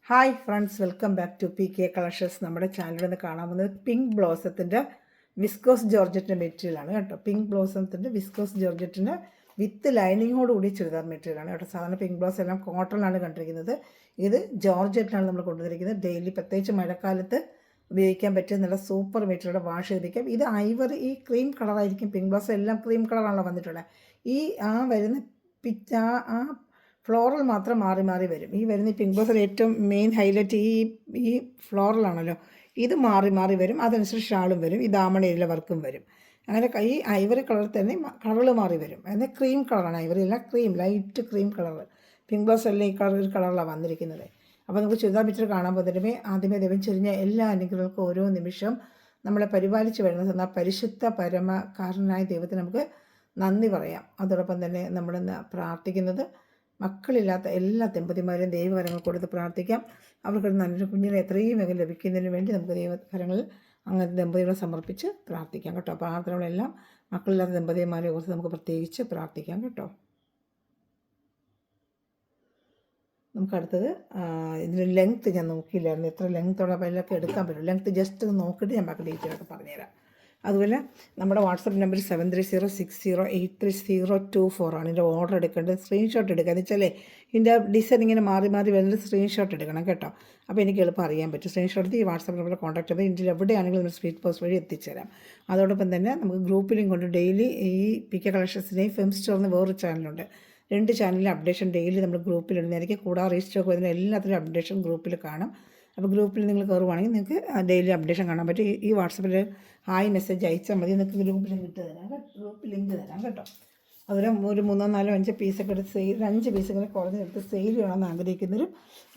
Hi friends, welcome back to PK collections. നമ്മുടെ ചാനലിൽ നിന്ന് കാണാൻ പോകുന്നത് പിങ്ക് ബ്ലോസത്തിൻ്റെ വിസ്കോസ് ജോർജറ്റിൻ്റെ മെറ്റീരിയലാണ് കേട്ടോ. പിങ്ക് ബ്ലോസത്തിൻ്റെ വിസ്കോസ് ജോർജറ്റിൻ്റെ വിത്ത് ലൈനിങ്ങോട് കൂടി ചുരിദാർ മെറ്റീരിയലാണ് കേട്ടോ. സാധാരണ പിങ്ക് ബ്ലോസ് എല്ലാം കോട്ടണിലാണ് കണ്ടിരിക്കുന്നത്. ഇത് ജോർജറ്റിലാണ് നമ്മൾ കൊണ്ടുവന്നിരിക്കുന്നത്. ഡെയിലി പ്രത്യേകിച്ച് മഴക്കാലത്ത് ഉപയോഗിക്കാൻ പറ്റിയ നല്ല സൂപ്പർ മെറ്റീരിയൽ വാഷ് ചെയ്തിരിക്കാം. ഇത് ഐവറി ഈ ക്രീം കളറായിരിക്കും. പിങ്ക് ബ്ലോസ് എല്ലാം ക്രീം കളറാണല്ലോ വന്നിട്ടുള്ളത്. ഈ വരുന്ന ആ ഫ്ലോറൽ മാത്രം മാറി മാറി വരും. ഈ വരുന്ന പിങ്ക് ബ്ലോസർ ഏറ്റവും മെയിൻ ഹൈലൈറ്റ് ഈ ഫ്ലോറലാണല്ലോ. ഇത് മാറി മാറി വരും. അതനുസരിച്ച് ഷാളും വരും. ഈ ദാമണയിലെ വർക്കും വരും. അങ്ങനെ ഈ ഐവറി കളർ തന്നെ കളർ മാറി വരും. എന്നാൽ ക്രീം കളറാണ്. ഐവറി അല്ല, cream, light cream colour. Pink blazer എല്ലാം ഈ കളറിലാണ് വന്നിരിക്കുന്നത്. അപ്പോൾ നമുക്ക് ചുരിദാർ പിക്ചർ കാണാൻ പോകുന്നതിനുമേ ആദ്യമേ ദൈവം ചെരിഞ്ഞ എല്ലാ അനുഗ്രഹങ്ങൾക്കും ഓരോ നിമിഷം നമ്മളെ പരിപാലിച്ച് വരുന്നത് എന്നാൽ പരിശുദ്ധ പരമകാരനായ ദൈവത്തിന് നമുക്ക് നന്ദി പറയാം. അതോടൊപ്പം തന്നെ നമ്മളിന്ന് പ്രാർത്ഥിക്കുന്നത് മക്കളില്ലാത്ത എല്ലാ ദമ്പതിമാരെയും ദൈവകരങ്ങൾ കൊടുത്ത് പ്രാർത്ഥിക്കാം. അവർക്ക് നല്ലൊരു കുഞ്ഞിനെ എത്രയും വേഗം ലഭിക്കുന്നതിന് വേണ്ടി നമുക്ക് ദൈവകരങ്ങളിൽ അങ്ങനെ ദമ്പതികളെ സമർപ്പിച്ച് പ്രാർത്ഥിക്കാം കേട്ടോ. പ്രാർത്ഥനകളെല്ലാം മക്കളില്ലാത്ത ദമ്പതിമാരെ ഓർത്ത് നമുക്ക് പ്രത്യേകിച്ച് പ്രാർത്ഥിക്കാം കേട്ടോ. നമുക്കടുത്തത് ഇതിൻ്റെ ലെങ്ത്ത് ഞാൻ നോക്കിയില്ലായിരുന്നു, എത്ര ലെങ്ത്തോടെ അപ്പോൾ എല്ലാം എടുക്കാൻ പറ്റും. ലെങ്ത്ത് ജസ്റ്റ് നോക്കിയിട്ട് ഞാൻ ബാക്കി ഡീറ്റെയിലൊക്കെ പറഞ്ഞുതരാം. അതുപോലെ നമ്മുടെ വാട്സപ്പ് നമ്പർ 7306083024 ആണ്. ഇതിൻ്റെ ഓർഡർ എടുക്കേണ്ടത്. സ്ക്രീൻഷോട്ട് എടുക്കുക. എന്ന് വെച്ചാൽ ഇതിൻ്റെ ഡിസൈൻ ഇങ്ങനെ മാറി മാറി വരുന്നത് സ്ക്രീൻഷോട്ട് എടുക്കണം കേട്ടോ. അപ്പോൾ എനിക്ക് എളുപ്പം അറിയാൻ പറ്റും. സ്ക്രീൻഷോട്ട് എടുത്ത് ഈ വാട്സപ്പ് നമ്പറിൽ കോൺടാക്ട് ചെയ്ത് ഇന്ത്യയിൽ എവിടെയാണെങ്കിലും നമ്മൾ സ്പീഡ് പോസ്റ്റ് വഴി എത്തിച്ചേരാം. അതോടൊപ്പം തന്നെ നമുക്ക് ഗ്രൂപ്പിലും കൊണ്ട് ഡെയിലി ഈ PK കളക്ഷൻസിൻ്റെയും ഫെം സ്റ്റോറിന് വേറൊരു ചാനലുണ്ട്. 2 ചാനലിലെ അപ്ഡേഷൻ ഡെയിലി നമ്മൾ ഗ്രൂപ്പിലിടുന്നതായിരിക്കും. കൂടാതെ റീസ്റ്റോക്ക് വരുന്ന എല്ലാത്തിലും അപ്ഡേഷൻ ഗ്രൂപ്പിൽ കാണാം. അപ്പോൾ ഗ്രൂപ്പിൽ നിങ്ങൾ കയറുവാണെങ്കിൽ നിങ്ങൾക്ക് ഡെയിലി അപ്ഡേഷൻ കാണാൻ പറ്റും. ഈ വാട്സപ്പിൽ ഹായ് മെസ്സേജ് അയച്ചാൽ മതി. നിങ്ങൾക്ക് ഗ്രൂപ്പ് ലിങ്ക് ഇട്ട് തരാം, ഗ്രൂപ്പ് ലിങ്ക് തരാം കേട്ടോ. അതുപോലെ ഒരു 3, 4, 5 പീസൊക്കെ എടുത്ത് സെയിൽ, 5 പീസൊക്കെ കുറഞ്ഞെടുത്ത് സെയിൽ ചെയ്യണമെന്ന് ആഗ്രഹിക്കുന്നവരും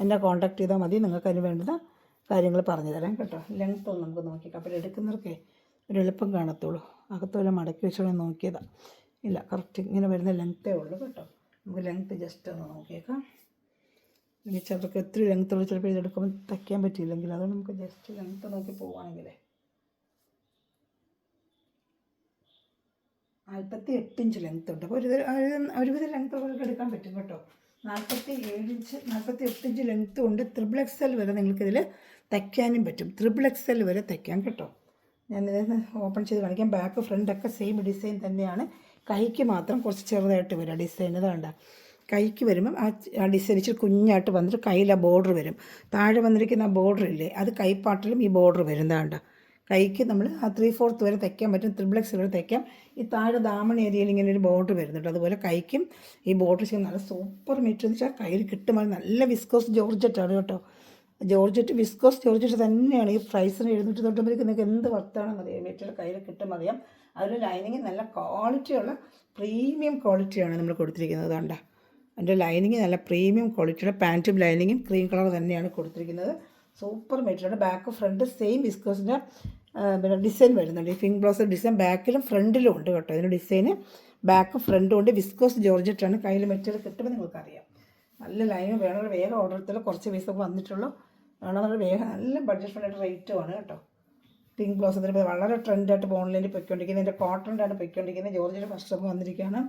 എന്നെ കോൺടാക്ട് ചെയ്താൽ മതി. നിങ്ങൾക്ക് അതിന് വേണ്ടുന്ന കാര്യങ്ങൾ പറഞ്ഞു തരാം കേട്ടോ. ലെങ്ത്ത് ഒന്ന് നമുക്ക് നോക്കിയേക്കാം. അപ്പോൾ എടുക്കുന്നവർക്കേ ഒരു എളുപ്പം കാണത്തുള്ളൂ. അകത്തുപോലെ മടക്കി വെച്ചോളാം നോക്കിയതാണ്. ഇല്ല, കറക്റ്റ് ഇങ്ങനെ വരുന്ന ലെങ്ത്തേ ഉള്ളൂ കേട്ടോ. നമുക്ക് ലെങ്ത്ത് ജസ്റ്റ് ഒന്ന് നോക്കിയേക്കാം. ഇനി ചിലർക്ക് എത്ര ലെങ്ത്തുള്ള ചിലപ്പോൾ ഇതെടുക്കുമ്പോൾ തയ്ക്കാൻ പറ്റിയില്ലെങ്കിൽ അതുകൊണ്ട് നമുക്ക് ജസ്റ്റ് ലെങ്ത്ത് നോക്കി പോവുകയാണെങ്കിലേ 48 ഇഞ്ച് ലെങ്ത്ത് ഉണ്ട്. അപ്പോൾ ഒരുവിധ ലെങ്ത്ത് ഒക്കെ എടുക്കാൻ പറ്റും കേട്ടോ. 48 ഇഞ്ച് ലെങ്ത്തും ഉണ്ട്. XXL വരെ നിങ്ങൾക്കിതിൽ തയ്ക്കാനും പറ്റും. XXL വരെ തയ്ക്കാം കേട്ടോ. ഞാനിത് ഓപ്പൺ ചെയ്ത് കാണിക്കാം. ബാക്ക് ഫ്രണ്ടൊക്കെ സെയിം ഡിസൈൻ തന്നെയാണ്. കൈക്ക് മാത്രം കുറച്ച് ചെറുതായിട്ട് വരും ഡിസൈൻ. ഇതാണ്ട കൈക്ക് വരുമ്പം ആ ഡിസൈൻ ഇച്ചിരി കുഞ്ഞായിട്ട് വന്നിട്ട് കയ്യിൽ ആ ബോർഡർ വരും. താഴെ വന്നിരിക്കുന്ന ആ ബോർഡർ ഇല്ലേ, അത് കൈപ്പാട്ടിലും ഈ ബോർഡർ വരും. ഇതാണ്ട കൈക്ക് നമ്മൾ ആ 3/4 വരെ തയ്ക്കാൻ പറ്റും. XXL വരെ തയ്ക്കാം. ഈ താഴെ ദാമണ ഏരിയയിൽ ഇങ്ങനെ ഒരു ബോർഡർ വരുന്നുണ്ട്. അതുപോലെ കൈക്കും ഈ ബോർഡർ ചെയ്യുന്ന നല്ല സൂപ്പർ മെറ്റീരിയൽ എന്ന് വെച്ചാൽ കയ്യിൽ കിട്ടുമ്പോൾ നല്ല വിസ്കോസ് ജോർജറ്റാണ് കേട്ടോ. വിസ്കോസ് ജോർജറ്റ് തന്നെയാണ്. ഈ പ്രൈസിന് 799 നിങ്ങൾക്ക് എന്ത് വർത്താണെന്ന് അറിയാം. മെറ്റീരിയൽ കയ്യിൽ കിട്ടുമ്പോൾ അറിയാം. അതിൽ ലൈനിങ് നല്ല ക്വാളിറ്റിയുള്ള പ്രീമിയം ക്വാളിറ്റിയാണ് നമ്മൾ കൊടുത്തിരിക്കുന്നത്. കണ്ട അതിൻ്റെ ലൈനിങ് നല്ല പ്രീമിയം ക്വാളിറ്റിയുടെ പാൻറ്റും ലൈനിങ്ങും ക്രീം കളർ തന്നെയാണ് കൊടുത്തിരിക്കുന്നത്. Super material. Back front same വിസ്കോസിൻ്റെ പിന്നെ ഡിസൈൻ വരുന്നുണ്ട്. ഈ പിങ്ക് ബ്ലൗസ് ഡിസൈൻ ബാക്കിലും ഫ്രണ്ടിലും ഉണ്ട് കേട്ടോ. ഇതിൻ്റെ ഡിസൈന് ബാക്ക് ഫ്രണ്ടും ഉണ്ട്. വിസ്കോസ് ജോർജറ്റാണ്. കയ്യിൽ മെറ്റീരിയൽ കിട്ടുമ്പോൾ നിങ്ങൾക്കറിയാം. നല്ല ലൈനിങ് വേണമെങ്കിൽ വേഗം ഓർഡർ എടുത്തുള്ള കുറച്ച് പീസൊക്കെ വന്നിട്ടുള്ളൂ. വേണമെന്നുള്ള വേഗം നല്ല ബഡ്ജറ്റ് ഫ്രണ്ട്ലി റേറ്റുമാണ് കേട്ടോ. പിങ്ക് ബ്ലൗസ് അതിന് വളരെ ട്രെൻഡായിട്ട് ഓൺലൈനിൽ പൊയ്ക്കൊണ്ടിരിക്കുന്നത്. ഇതിൻ്റെ കോട്ടണിലാണ് പൊയ്ക്കൊണ്ടിരിക്കുന്നത്. ജോർജറ്റ് ഫസ്റ്റ് ഒക്കെ വന്നിരിക്കുകയാണ്.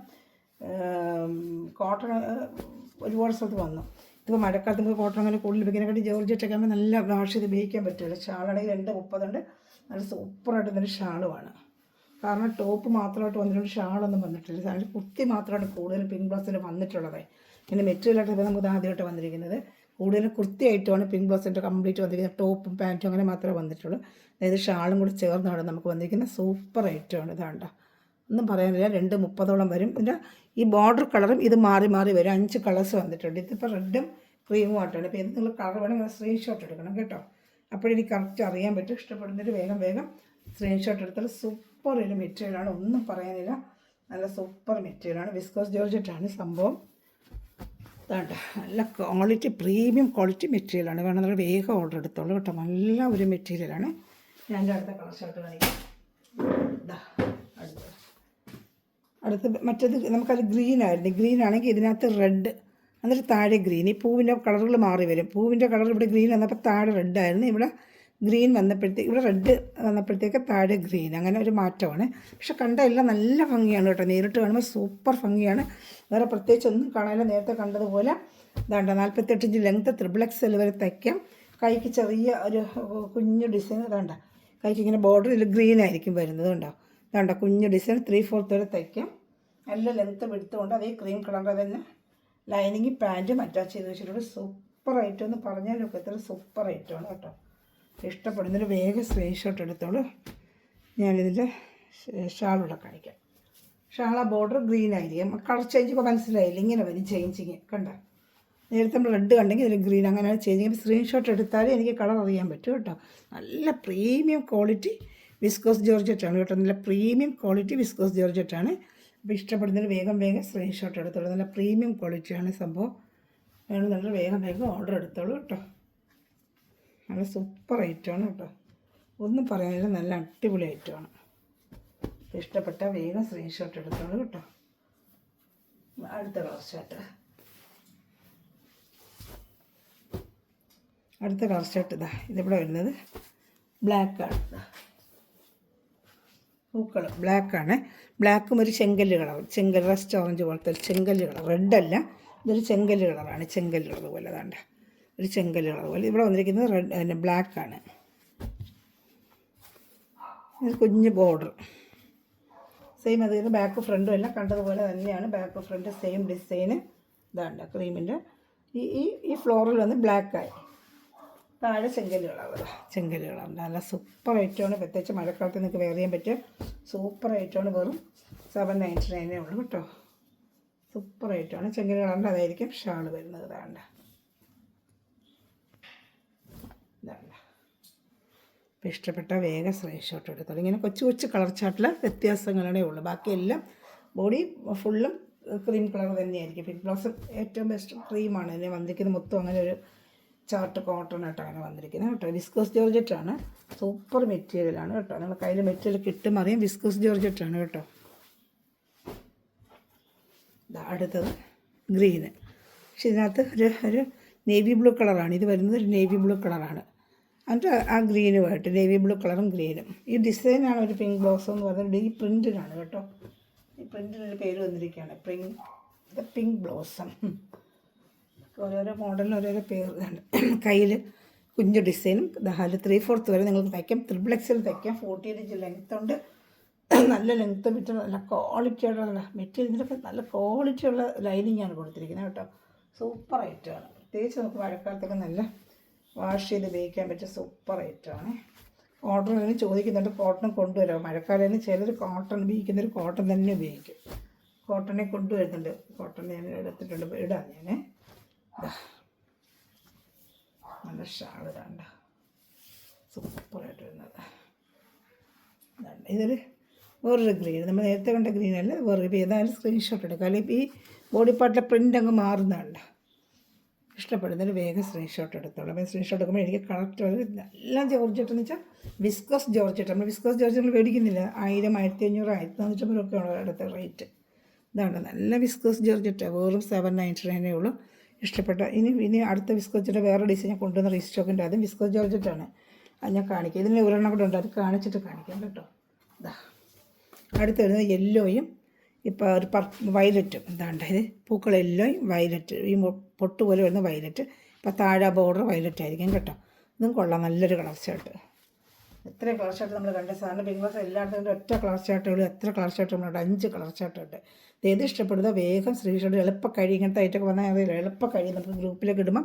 കോട്ടൺ ഒരുപാട് സ്ഥലത്ത് വന്നു. ഇപ്പോൾ മഴക്കാലത്ത് നമുക്ക് കോട്ടൺ അങ്ങനെ കൂടുതൽ ഉപയോഗിക്കാനായിട്ട് ജോർജറ്റൊക്കെ ആകുമ്പോൾ നല്ല വാഷ് ചെയ്ത് ഉപയോഗിക്കാൻ പറ്റുമല്ലോ. ഷാളാണെങ്കിൽ 230 ഉണ്ട്. നല്ല സൂപ്പറായിട്ട് ഇതിൻ്റെ ഷാളുമാണ്. കാരണം ടോപ്പ് മാത്രമായിട്ട് വന്നിട്ടുണ്ട്, ഷാളൊന്നും വന്നിട്ടില്ല. അതിന് കുർത്തി മാത്രമാണ് കൂടുതൽ പിങ്ക് ബ്ലൗസിൽ വന്നിട്ടുള്ളത്. പിന്നെ മെറ്റീരിയലായിട്ട് നമുക്ക് ആദ്യമായിട്ട് വന്നിരിക്കുന്നത്. കൂടുതലും കുർത്തി ആയിട്ടുമാണ് പിങ്ക് ബ്ലൗസിൻ്റെ കംപ്ലീറ്റ് വന്നിരിക്കുന്നത്. ടോപ്പും പാൻറ്റും അങ്ങനെ മാത്രമേ വന്നിട്ടുള്ളൂ. അതായത് ഷാളും കൂടി ചേർന്നാണ് നമുക്ക് വന്നിരിക്കുന്നത്. സൂപ്പർ ഐറ്റമാണ്. ഇതാണ്ട ഒന്നും പറയാനില്ല. 230ഓളം വരും. പിന്നെ ഈ ബോർഡർ കളറും ഇത് മാറി മാറി വരും. 5 കളേഴ്സ് വന്നിട്ടുണ്ട്. ഇതിപ്പോൾ റെഡും ക്രീമും ആയിട്ടാണ്. ഇപ്പോൾ ഇത് നിങ്ങൾ കളർ വേണമെങ്കിൽ സ്ക്രീൻഷോട്ട് എടുക്കണം കേട്ടോ. അപ്പോഴെനിക്ക് കറക്റ്റ് അറിയാൻ പറ്റും. ഇഷ്ടപ്പെടുന്നൊരു വേഗം സ്ക്രീൻഷോട്ട് എടുത്താൽ സൂപ്പർ ഒരു മെറ്റീരിയലാണ്. ഒന്നും പറയാനില്ല. നല്ല സൂപ്പർ മെറ്റീരിയലാണ്. വിസ്കോസ് ജോർജറ്റാണ് സംഭവം. അതാണ്ട നല്ല ക്വാളിറ്റി പ്രീമിയം ക്വാളിറ്റി മെറ്റീരിയലാണ്. വേണമെന്നുള്ള വേഗം ഓർഡർ എടുത്തോളൂ കേട്ടോ. നല്ല ഒരു മെറ്റീരിയലാണ്. ഞാൻ അടുത്ത കളർ ഷർട്ട് കാണിക്കാം. അടുത്ത് മറ്റേത് നമുക്കത് ഗ്രീൻ ആയിരുന്നു. ഗ്രീൻ ആണെങ്കിൽ ഇതിനകത്ത് റെഡ്, എന്നിട്ട് താഴെ ഗ്രീൻ. ഈ പൂവിൻ്റെ കളറുകൾ മാറി വരും. പൂവിൻ്റെ കളർ ഇവിടെ ഗ്രീൻ വന്നപ്പോൾ താഴെ റെഡായിരുന്നു. ഇവിടെ ഗ്രീൻ വന്നപ്പോഴത്തേക്ക് ഇവിടെ റെഡ് വന്നപ്പോഴത്തേക്ക് താഴെ ഗ്രീൻ. അങ്ങനെ ഒരു മാറ്റമാണ്. പക്ഷെ കണ്ട എല്ലാം നല്ല ഭംഗിയാണ് കേട്ടോ. നേരിട്ട് കാണുമ്പോൾ സൂപ്പർ ഭംഗിയാണ്. വേറെ പ്രത്യേകിച്ച് ഒന്നും കാണാനില്ല. നേരത്തെ കണ്ടതുപോലെ ഇതാണ്ട 48 ഇഞ്ച് ലെങ്ത്ത് XXL വരെ തയ്ക്കാം. കൈക്ക് ചെറിയ ഒരു കുഞ്ഞു ഡിസൈൻ ഇതാണ്ട, കൈക്ക് ഇങ്ങനെ ബോർഡർ ഇതിൽ ഗ്രീൻ ആയിരിക്കും വരുന്നത്. കണ്ടോ, ഇതാണ്ട കുഞ്ഞു ഡിസൈൻ 3/4 വരെ തയ്ക്കാം. നല്ല ലെങ്ത്ത് എടുത്തുകൊണ്ട് അതേ ക്രീം കളറിൽ തന്നെ ലൈനിങ് പാൻറ്റും അറ്റാച്ച് ചെയ്ത് വെച്ചിട്ടുണ്ട്. സൂപ്പർ ഐറ്റം എന്ന് പറഞ്ഞാലൊക്കെ എത്ര സൂപ്പർ ഐറ്റമാണ് കേട്ടോ. ഇഷ്ടപ്പെടുന്നൊരു വേഗം സ്ക്രീൻഷോട്ട് എടുത്തോളൂ. ഞാനിതിൻ്റെ ഷാളൂടെ കാണിക്കാം. ഷാള ബോർഡർ ഗ്രീൻ ആയിരിക്കും. കളർ ചേഞ്ച് ഇപ്പോൾ മനസ്സിലായില്ല, ഇങ്ങനെ വരും ചേഞ്ചിങ്. കണ്ട, നേരത്തെ നമ്മൾ റെഡ് കണ്ടെങ്കിൽ ഇതിൽ ഗ്രീൻ, അങ്ങനെയാണ് ചേഞ്ചിങ്. സ്ക്രീൻഷോട്ട് എടുത്താലേ എനിക്ക് കളർ അറിയാൻ പറ്റും കേട്ടോ. നല്ല പ്രീമിയം ക്വാളിറ്റി വിസ്കോസ് ജോർജറ്റാണ് കേട്ടോ. നല്ല പ്രീമിയം ക്വാളിറ്റി വിസ്കോസ് ജോർജറ്റാണ്. അപ്പോൾ ഇഷ്ടപ്പെടുന്നതിന് വേഗം സ്ക്രീൻഷോട്ട് എടുത്തോളൂ. നല്ല പ്രീമിയം ക്വാളിറ്റിയാണ് സംഭവം. നല്ല വേഗം ഓർഡർ എടുത്തോളൂ കേട്ടോ. നല്ല സൂപ്പർ ഐറ്റമാണ് കേട്ടോ. ഒന്നും പറയാനില്ല, നല്ല അടിപൊളി ഐറ്റമാണ്. ഇഷ്ടപ്പെട്ട വേഗം സ്ക്രീൻഷോട്ട് എടുത്തോളൂ കേട്ടോ. അടുത്ത കളർ ഷർട്ട് ഇതാ, ഇതിവിടെ വരുന്നത് ബ്ലാക്കാണ്. പൂക്കൾ ബ്ലാക്കാണ്. ബ്ലാക്കും ഒരു ചെങ്കല്ല് കളർ, റസ്റ്റ് ഓറഞ്ച് പോലത്തെ ഒരു ചെങ്കല്ല് കളർ. റെഡല്ല, ഇതൊരു ചെങ്കല്ല് കളറാണ്. ചെങ്കല്ല് കളർ പോലെ അതാണ്ട് ഒരു ചെങ്കല്ല് കളർ പോലെ. ഇവിടെ വന്നിരിക്കുന്നത് റെഡ് ബ്ലാക്കാണ്. ഇത് കുഞ്ഞ് ബോർഡർ സെയിം. അതിന് ബാക്ക് ഫ്രണ്ടും എല്ലാം കണ്ടതുപോലെ തന്നെയാണ്. ബാക്ക് ഫ്രണ്ട് സെയിം ഡിസൈന്. ഇതാണ്ട് ക്രീമിൻ്റെ ഈ ഫ്ലോറിൽ വന്ന് ബ്ലാക്കായി, താഴെ ചെങ്കല്ല് കളറുണ്ട്. നല്ല സൂപ്പർ ഐറ്റമാണ്. പ്രത്യേകിച്ച് മഴക്കാലത്ത് നിങ്ങൾക്ക് വെയർ ചെയ്യാൻ പറ്റിയ സൂപ്പർ ഐറ്റമാണ്. വെറും 799 ഉള്ളൂ കേട്ടോ. സൂപ്പർ ഐറ്റമാണ്. ചെങ്കല്ല് കളറിൻ്റെ അതായിരിക്കും ഷാൾ വരുന്നത്. ഇതാണ്ട അപ്പോൾ ഇഷ്ടപ്പെട്ട വേഗം സ്ക്രീൻഷോട്ട് എടുത്തോളൂ. ഇങ്ങനെ കൊച്ചു കളർ ചാർട്ടിലെ വ്യത്യാസങ്ങളേ ഉള്ളൂ. ബാക്കിയെല്ലാം ബോഡി ഫുള്ളും ക്രീം കളർ തന്നെയായിരിക്കും. പിങ്ക് ബ്ലൗസ് ഏറ്റവും ബെസ്റ്റ് ക്രീമാണ് ഇതിനെ വന്നിരിക്കുന്നത്. മൊത്തം അങ്ങനെ ഒരു ചാർട്ട് കോട്ടൺ ആയിട്ട് അങ്ങനെ വന്നിരിക്കുന്നത് കേട്ടോ. വിസ്കോസ് ജോർജറ്റാണ്. സൂപ്പർ മെറ്റീരിയലാണ് കേട്ടോ. നിങ്ങൾ കയ്യിൽ മെറ്റീരിയൽ കിട്ടും അറിയാം. വിസ്കോസ് ജോർജറ്റാണ് കേട്ടോ. അടുത്തത് ഗ്രീന്. പക്ഷെ ഇതിനകത്ത് ഒരു നേവി ബ്ലൂ കളറാണ് ഇത് വരുന്നത്. ഒരു നേവി ബ്ലൂ കളറാണ്. എന്നിട്ട് ആ ഗ്രീനുമായിട്ട് നേവി ബ്ലൂ കളറും ഗ്രീനും. ഈ ഡിസൈനാണ് ഒരു പിങ്ക് ബ്ലൗസ് എന്ന് പറയുന്നത്. ഈ പ്രിൻറ്റിനാണ് കേട്ടോ. ഈ പ്രിൻറ്റിനൊരു പേര് വന്നിരിക്കുകയാണ്, പിങ്ക് ബ്ലൗസം. ഓരോരോ മോഡലിന് ഓരോരോ പേര്. കയ്യിൽ കുഞ്ഞു ഡിസൈനും. അതിൽ 3/4 വരെ നിങ്ങൾക്ക് തയ്ക്കാം. XXL തയ്ക്കാം. 14 ഇഞ്ച് ലെങ്ത്ത് ഉണ്ട്. നല്ല ലെങ്ത്ത് വിട്ട് നല്ല ക്വാളിറ്റിയുള്ള മെറ്റീരിയൽ. ഇതിനൊക്കെ നല്ല ക്വാളിറ്റിയുള്ള ലൈനിങ്ങാണ് കൊടുത്തിരിക്കുന്നത് കേട്ടോ. സൂപ്പർ ഐറ്റമാണ്. പ്രത്യേകിച്ച് നമുക്ക് മഴക്കാലത്തൊക്കെ നല്ല വാഷ് ചെയ്ത് ഉപയോഗിക്കാൻ പറ്റിയ സൂപ്പർ ഐറ്റമാണ്. ഓർഡറിന് ചോദിക്കുന്നുണ്ട് കോട്ടൺ കൊണ്ടുവരാം. മഴക്കാലത്തിന് ചിലർ കോട്ടൺ ഉപയോഗിക്കുന്നൊരു കോട്ടൺ തന്നെ ഉപയോഗിക്കും. കോട്ടനെ കൊണ്ടുവരുന്നുണ്ട്. കോട്ടൺ ഞാൻ എടുത്തിട്ടുണ്ട്, ഇടാം ഞാൻ. നല്ല ഷാൾ ഇതാണ്ട, സൂപ്പറായിട്ട് വരുന്നത്. ഇതൊരു വേറൊരു ഗ്രീൻ. നമ്മൾ നേരത്തെ കണ്ട ഗ്രീനല്ല, വേറൊരു. ഇപ്പോൾ ഏതായാലും സ്ക്രീൻഷോട്ട് എടുക്കുക. അല്ലെങ്കിൽ ഈ ബോഡി പാർട്ടിലെ പ്രിൻ്റ് അങ്ങ് മാറുന്നുണ്ട്. ഇഷ്ടപ്പെടുന്നൊരു വേഗം സ്ക്രീൻഷോട്ട് എടുത്തോളൂ. അപ്പോൾ സ്ക്രീൻഷോട്ട് എടുക്കുമ്പോൾ എനിക്ക് കറക്റ്റ് എല്ലാം ജോർജറ്റ് എന്ന് വെച്ചാൽ വിസ്കോസ് ജോർജറ്റ്. നമ്മൾ വിസ്കോസ് ജോർജറ്റ് നമ്മൾ മേടിക്കുന്നില്ല. 1000, 1500, 1450 ഒക്കെയാണ് അടുത്ത റേറ്റ്. ഇതാണ് നല്ല വിസ്കോസ് ജോർജറ്റ്. വെറും 799 ഉള്ളൂ. ഇഷ്ടപ്പെട്ട ഇനി അടുത്ത വിസ്കോസിൻ്റെ വേറെ ഡിസൈൻ ഞാൻ കൊണ്ടുവന്ന റീസ്റ്റോക്കിൻ്റെ, അതും വിസ്കോസ് ജോർജറ്റാണ്. അത് ഞാൻ കാണിക്കാം. ഇതിന് ഒരെണ്ണം കൂടെ ഉണ്ട്, അത് കാണിച്ചിട്ട് കാണിക്കാം കേട്ടോ. ഇതാ അടുത്ത് വരുന്നത് യെല്ലോയും ഇപ്പോൾ ഒരു വയലറ്റും. എന്താണ്ട് ഇത് പൂക്കൾ യെല്ലോയും വയലറ്റ്, ഈ പൊട്ട് പോലെ വരുന്ന വയലറ്റ്. ഇപ്പോൾ താഴെ ബോർഡർ വയലറ്റ് ആയിരിക്കും കേട്ടോ. ഇതും കൊള്ളാം, നല്ലൊരു കളർ ഷർട്ട്. എത്ര കളർ ഷർട്ട് നമ്മൾ കണ്ട സാറിന് പിങ്ക് ബ്ലൗസ് എല്ലായിടത്തും ഒറ്റ കളർ ഷർട്ടുകൾ. എത്ര കളർ ഷർട്ട് നമ്മളുണ്ട്? 5 കളർ ഷർട്ടുണ്ട്. ഏത് ഇഷ്ടപ്പെടുന്നത് വേഗം സ്ക്രീൻഷോട്ട്. എളുപ്പം കഴിയും. ഇങ്ങനത്തെ ഐറ്റൊക്കെ വന്നാൽ അറിയില്ല, എളുപ്പം കഴിയും. നമുക്ക് ഗ്രൂപ്പിലേക്ക് ഇടുമ്പം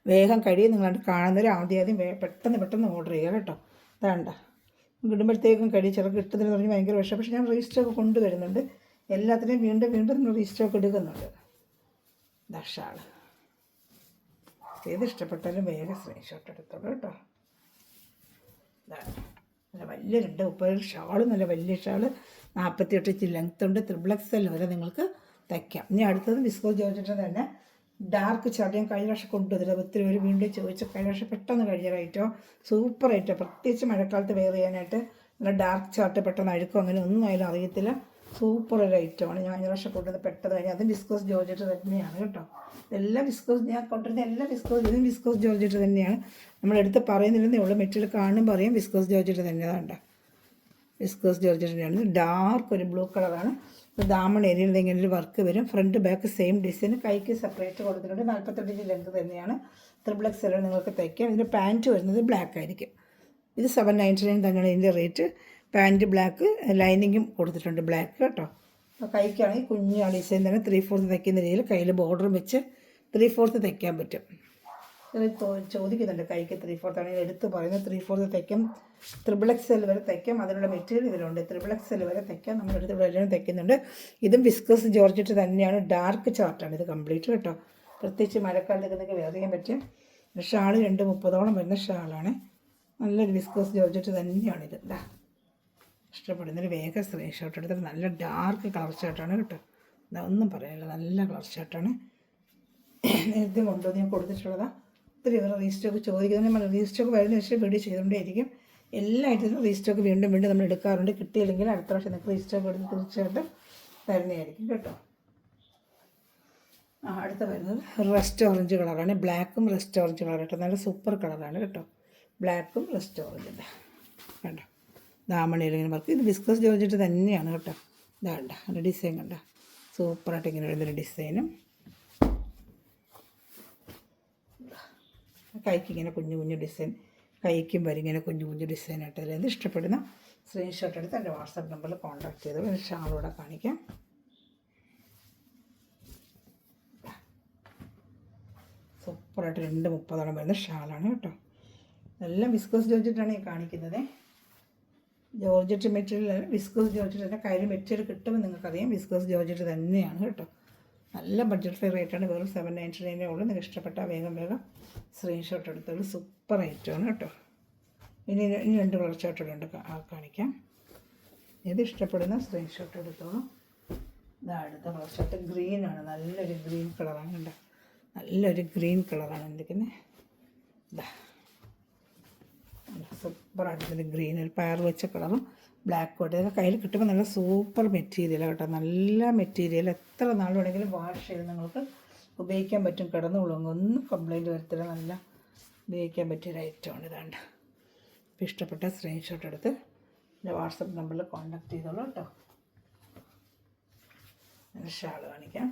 വേഗം കഴിയും. നിങ്ങളാണ്ട് കാണുന്നവർ ആദ്യം പെട്ടെന്ന് ഓർഡർ ചെയ്യുക കേട്ടോ. അതാണ്ട ഇടുമ്പോഴത്തേക്കും കഴിയും. ചിലർക്ക് കിട്ടുന്നതിന് പറഞ്ഞ് ഭയങ്കര വിഷം. പക്ഷേ ഞാൻ റീസ്റ്റോക്ക് കൊണ്ടുവരുന്നുണ്ട്. എല്ലാത്തിനെയും വീണ്ടും നമ്മൾ റീസ്റ്റോക്ക് എടുക്കുന്നുണ്ട്. ഷാൾ ഏത് ഇഷ്ടപ്പെട്ടാലും വേഗം സ്ക്രീൻഷോട്ട് എടുത്തോളൂ കേട്ടോ. നല്ല വലിയ 230 ഷാള്, നല്ല വലിയ ഷാള്. 48 ഇഞ്ച് ലെങ്ത്ത് ഉണ്ട്. XXL വരെ നിങ്ങൾക്ക് തയ്ക്കാം. ഇനി അടുത്തത് വിസ്കോസ് ജോർജറ്റ് തന്നെ ഡാർക്ക് ചാർട്ട്. ഞാൻ കഴിഞ്ഞ പ്രാവശ്യം കൊണ്ടുവന്നില്ല, ഒത്തിരി പേര് വീണ്ടും ചോദിച്ചു. കഴിഞ്ഞ പ്രാവശ്യം പെട്ടെന്ന് കഴിഞ്ഞ ഐറ്റോ, സൂപ്പർ ഐറ്റോ. പ്രത്യേകിച്ച് മഴക്കാലത്ത് വെയർ ചെയ്യാനായിട്ട് നല്ല ഡാർക്ക് ചാർട്ട്. പെട്ടെന്ന് അഴുക്കും അങ്ങനെ ഒന്നും ആയാലും അറിയത്തില്ല. സൂപ്പർ ഒരു ഐറ്റമാണ്. ഞാൻ കഴിഞ്ഞ പ്രാവശ്യം കൊണ്ടുവന്ന് പെട്ടെന്ന് കഴിഞ്ഞാൽ അതും വിസ്കോസ് ജോർജറ്റ് തന്നെയാണ് കേട്ടോ. എല്ലാം വിസ്കോസ്, ഞാൻ കൊണ്ടുവരുന്ന എല്ലാം ഇതും വിസ്കോസ് ജോർജറ്റ് തന്നെയാണ്. നമ്മളെടുത്ത് പറയുന്നില്ലെന്നേ ഉള്ളൂ. മെറ്റീരിയൽ കാണുമ്പോൾ അറിയാം വിസ്കോസ് ജോർജറ്റ് തന്നെ. അതാണ്ട വിസ്കോസ് ജോർജറ്റ് തന്നെയാണ്. ഡാർക്ക് ഒരു ബ്ലൂ കളറാണ്. ദാമൺ ഏരിയയിൽ ഇങ്ങനെ ഒരു വർക്ക് വരും. Front back same design. കൈക്ക് സെപ്പറേറ്റ് കൊടുത്തിട്ടുണ്ട്. 48 ഇഞ്ച് ലെങ്ത് തന്നെയാണ്. XXL നിങ്ങൾക്ക് തയ്ക്കാം. ഇതിൻ്റെ പാൻറ്റ് വരുന്നത് ബ്ലാക്ക് ആയിരിക്കും. ഇത് 799 തന്നെയാണ് ഇതിൻ്റെ റേറ്റ്. പാൻറ്റ് ബ്ലാക്ക്, ലൈനിങ്ങും കൊടുത്തിട്ടുണ്ട് ബ്ലാക്ക് കേട്ടോ. അപ്പോൾ കൈക്കാണെങ്കിൽ കുഞ്ഞ് ഡിസൈൻ തന്നെ 3/4 തയ്ക്കുന്ന രീതിയിൽ കയ്യിൽ ബോർഡറും വെച്ച് 3/4 തയ്ക്കാൻ പറ്റും. ചോദിക്കുന്നുണ്ട് കൈക്ക് 3/4 ആണെങ്കിൽ എടുത്ത് പറയുന്നത് 3/4 തയ്ക്കാം. XXL വരെ തയ്ക്കാം. അതിനുള്ള മെറ്റീരിയൽ ഇതിലുണ്ട്. XXL വരെ തയ്ക്കാം. നമ്മൾ എടുത്ത് ഇവിടെ തയ്ക്കുന്നുണ്ട്. ഇതും വിസ്കസ് ജോർജറ്റ് തന്നെയാണ്. ഡാർക്ക് ചാർട്ടാണ് ഇത് കംപ്ലീറ്റ് കേട്ടോ. പ്രത്യേകിച്ച് മഴക്കാലത്തൊക്കെ നിങ്ങൾക്ക് വെയർ ചെയ്യാൻ പറ്റും. ഷാൾ 230 വരുന്ന ഷാളാണ്. നല്ലൊരു വിസ്കസ് ജോർജറ്റ് തന്നെയാണ് ഇത്. ഇഷ്ടപ്പെടുന്നൊരു വേഗം സ്ക്രീൻഷോട്ട് എടുത്തിട്ട് നല്ല ഡാർക്ക് കളർ ഷർട്ടാണ് കേട്ടോ. ഒന്നും പറയാനില്ല, നല്ല കളർ ഷർട്ടാണ്. നേരത്തെ കൊണ്ടുവന്ന് ഞാൻ കൊടുത്തിട്ടുള്ളതാണ്. ഒത്തിരി റീസ്റ്റോക്ക് ചോദിക്കുന്നത്. നമ്മൾ റീസ്റ്റോക്ക് വരുന്ന ശേഷം വീഡിയോ ചെയ്തുകൊണ്ടേയിരിക്കും. എല്ലാ ഐറ്റത്തിനും റീസ്റ്റോക്ക് വീണ്ടും വീണ്ടും നമ്മൾ എടുക്കാറുണ്ട്. കിട്ടിയില്ലെങ്കിൽ അടുത്ത പ്രാവശ്യം നിങ്ങൾക്ക് റീസ്റ്റോക്ക് എടുത്ത് തീർച്ചയായിട്ടും തരുന്നതായിരിക്കും കേട്ടോ. അടുത്ത വരുന്നത് റസ്റ്റ് ഓറഞ്ച് കളറാണ്. ബ്ലാക്കും റസ്റ്റ് ഓറഞ്ച് കളർ കേട്ടോ. നല്ല സൂപ്പർ കളറാണ് കേട്ടോ. ബ്ലാക്കും റസ്റ്റ് ഓറഞ്ചിൻ്റെ കേട്ടോ. ദാമണിയിൽ ഇങ്ങനെ വർക്ക്. ഇത് വിസ്കസ് ജോർജറ്റ് തന്നെയാണ് കേട്ടോ. ഇതാണ്ട അതിൻ്റെ ഡിസൈൻ കണ്ട സൂപ്പറായിട്ട് ഇങ്ങനെ വരുന്നൊരു ഡിസൈനും. കൈക്ക് ഇങ്ങനെ കുഞ്ഞു കുഞ്ഞു ഡിസൈൻ, കൈക്കും വരും ഇങ്ങനെ കുഞ്ഞു കുഞ്ഞു ഡിസൈനായിട്ട്. അതിൽ ഇഷ്ടപ്പെടുന്ന സ്ക്രീൻഷോട്ട് എടുത്ത് എൻ്റെ വാട്സാപ്പ് നമ്പറിൽ കോൺടാക്ട് ചെയ്തോളൂ. ഷാളൂടെ കാണിക്കാം. സൂപ്പറായിട്ട് 230 വരുന്ന ഷാളാണ് കേട്ടോ. എല്ലാം വിസ്കോസ് ജോർജറ്റാണ് ഈ കാണിക്കുന്നത്. ജോർജറ്റ് മെറ്റീരിയൽ, വിസ്കോസ് ജോർജറ്റ് തന്നെ കയ്യിൽ മെറ്റീരിയൽ കിട്ടുമെന്ന് നിങ്ങൾക്കറിയാം. വിസ്കോസ് ജോർജറ്റ് തന്നെയാണ് കേട്ടോ. നല്ല ബഡ്ജറ്റ് ഫ്രീ റേറ്റാണ്. വെറും 799 ഉള്ളൂ. നിങ്ങൾക്ക് ഇഷ്ടപ്പെട്ടാൽ വേഗം സ്ക്രീൻഷോട്ട് എടുത്തോളൂ. സൂപ്പർ ഐറ്റമാണ് കേട്ടോ. ഇനി 2 കളർ ഷർട്ടുകളുണ്ട് കാണിക്കാം. ഇത് ഇഷ്ടപ്പെടുന്ന സ്ക്രീൻഷോട്ട് എടുത്തോളൂ. ഇതാ അടുത്ത കളർ ഷർട്ട് ഗ്രീനാണ്. നല്ലൊരു ഗ്രീൻ കളറാണ് കണ്ടോ. നല്ലൊരു ഗ്രീൻ കളറാണ് എന്തൊക്കെയാണ്. ഇതാ സൂപ്പറായിട്ടൊരു ഗ്രീൻ, ഒരു പയർ വെച്ച കളറും ബ്ലാക്ക് കോട്ട്. ഇതൊക്കെ കയ്യിൽ കിട്ടുമ്പോൾ നല്ല സൂപ്പർ മെറ്റീരിയലാണ് കേട്ടോ. നല്ല മെറ്റീരിയൽ. എത്ര നാൾ വേണമെങ്കിലും വാഷ് ചെയ്ത് നിങ്ങൾക്ക് ഉപയോഗിക്കാൻ പറ്റും. കിടന്നുകൊള്ളും, ഒന്നും കംപ്ലൈൻറ്റ് വരത്തില്ല. നല്ല ഉപയോഗിക്കാൻ പറ്റിയൊരു ഐറ്റമാണ് ഇതാണ്ട്. അപ്പോൾ ഇഷ്ടപ്പെട്ട സ്ക്രീൻഷോട്ട് എടുത്ത് എൻ്റെ വാട്സപ്പ് നമ്പറിൽ കോൺടാക്ട് ചെയ്തോളൂ കേട്ടോ. ഞാൻ ഷാൾ കാണിക്കാം.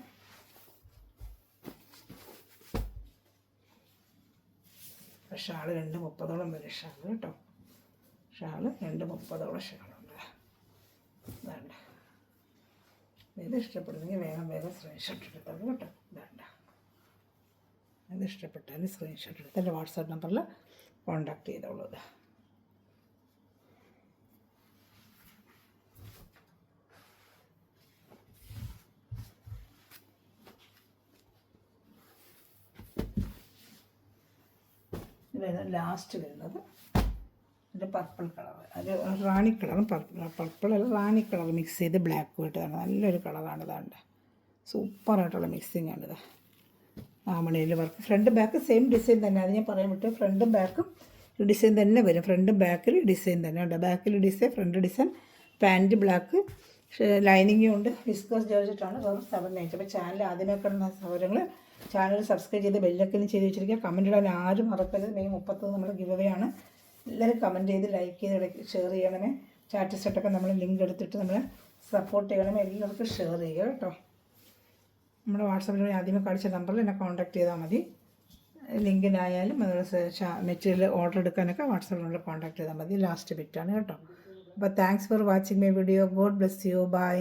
ഷാൾ 230 വരെ ഷാൾ കേട്ടോ. ഷാൾ 230 ഷാളുണ്ട്. വേണ്ട ഇത് ഇഷ്ടപ്പെടുന്നെങ്കിൽ വേഗം സ്ക്രീൻഷോട്ട് എടുത്തോളൂ കേട്ടോ. വേണ്ട ഇത് ഇഷ്ടപ്പെട്ടാൽ സ്ക്രീൻഷോട്ട് എടുത്ത് എൻ്റെ വാട്സാപ്പ് നമ്പറിൽ കോൺടാക്ട് ചെയ്തോളൂ. ലാസ്റ്റ് വരുന്നത് ഒരു പർപ്പിൾ കളർ, ഒരു റാണി കളറും പർപ്പിൾ അല്ല റാണി കളർ മിക്സ് ചെയ്ത് ബ്ലാക്ക് ആയിട്ടാണ്. നല്ലൊരു കളറാണ് ഇതാണ്ട്. സൂപ്പറായിട്ടുള്ള മിക്സിങ് ആണിത്. ആമണയിൽ work. Front back same design തന്നെ. അത് ഞാൻ പറയാൻ വിട്ടു. ഫ്രണ്ടും ബാക്കും ഡിസൈൻ തന്നെ വരും. ഫ്രണ്ടും ബാക്കിൽ ഡിസൈൻ തന്നെ ഉണ്ട്. ബാക്കിൽ design, front design. Pant black, ലൈനിങ്ങും ഉണ്ട്. വിസ്കോസ് ജോർജറ്റാണ്. വെറും 790. അപ്പോൾ ചാനൽ ആദ്യമേ കാണുന്ന സൗകര്യങ്ങൾ ചാനൽ സബ്സ്ക്രൈബ് ചെയ്ത് ബെല്ലൊക്കെ ചെയ്ത് വെച്ചിരിക്കുക. കമൻറ്റ് ഇടാൻ ആരും മറക്കരുത്. മെയ് 30 നമ്മൾ ഗിവ് അവേ ആണ്. എല്ലാവരും കമൻറ്റ് ചെയ്ത് ലൈക്ക് ചെയ്ത് ഷെയർ ചെയ്യണമേ. ചാറ്റ് സെറ്റൊക്കെ നമ്മൾ ലിങ്ക് എടുത്തിട്ട് നമ്മൾ സപ്പോർട്ട് ചെയ്യണമേ. എല്ലാവർക്കും ഷെയർ ചെയ്യുക കേട്ടോ. നമ്മുടെ വാട്സാപ്പിൽ ആദ്യമേ കാണിച്ച നമ്പറിൽ എന്നെ കോൺടാക്ട് ചെയ്താൽ മതി. ലിങ്കിനായാലും അതുപോലെ മെറ്റീരിയൽ ഓർഡർ എടുക്കാനൊക്കെ വാട്സാപ്പിൽ കോൺടാക്ട് ചെയ്താൽ മതി. ലാസ്റ്റ് ബിറ്റാണ് കേട്ടോ. അപ്പോൾ thanks for watching my video. God bless you. By.